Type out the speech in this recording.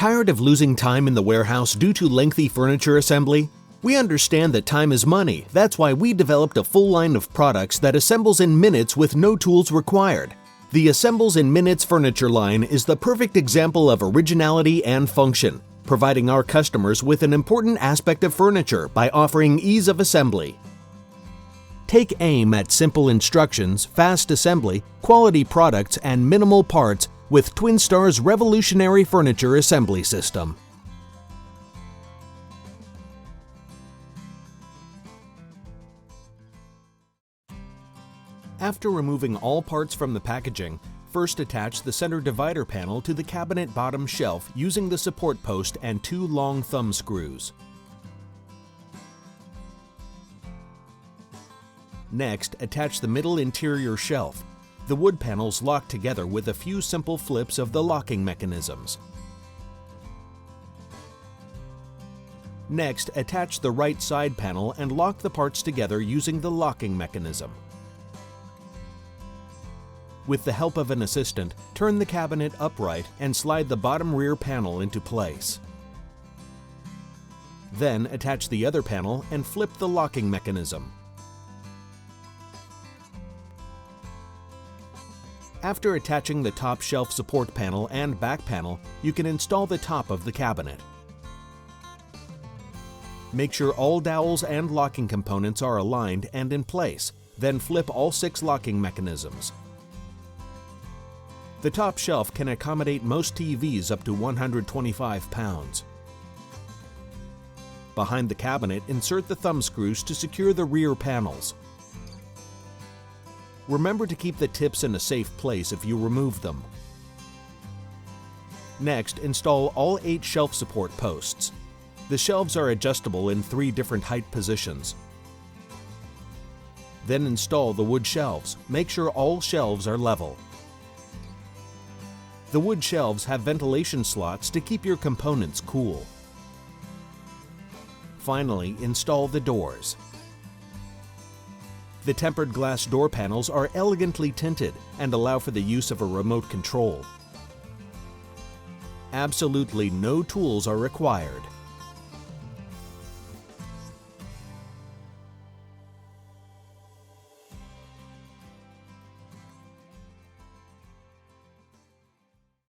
Tired of losing time in the warehouse due to lengthy furniture assembly? We understand that time is money. That's why we developed a full line of products that assembles in minutes with no tools required. The Assembles in Minutes furniture line is the perfect example of originality and function, providing our customers with an important aspect of furniture by offering ease of assembly. Take aim at simple instructions, fast assembly, quality products, and minimal parts with Twinstar's revolutionary furniture assembly system. After removing all parts from the packaging, first attach the center divider panel to the cabinet bottom shelf using the support post and 2 long thumb screws. Next, attach the middle interior shelf. The wood panels lock together with a few simple flips of the locking mechanisms. Next, attach the right side panel and lock the parts together using the locking mechanism. With the help of an assistant, turn the cabinet upright and slide the bottom rear panel into place. Then attach the other panel and flip the locking mechanism. After attaching the top shelf support panel and back panel, you can install the top of the cabinet. Make sure all dowels and locking components are aligned and in place, then flip all 6 locking mechanisms. The top shelf can accommodate most TVs up to 125 pounds. Behind the cabinet, insert the thumb screws to secure the rear panels. Remember to keep the tips in a safe place if you remove them. Next, install all 8 shelf support posts. The shelves are adjustable in 3 different height positions. Then install the wood shelves. Make sure all shelves are level. The wood shelves have ventilation slots to keep your components cool. Finally, install the doors. The tempered glass door panels are elegantly tinted and allow for the use of a remote control. Absolutely no tools are required.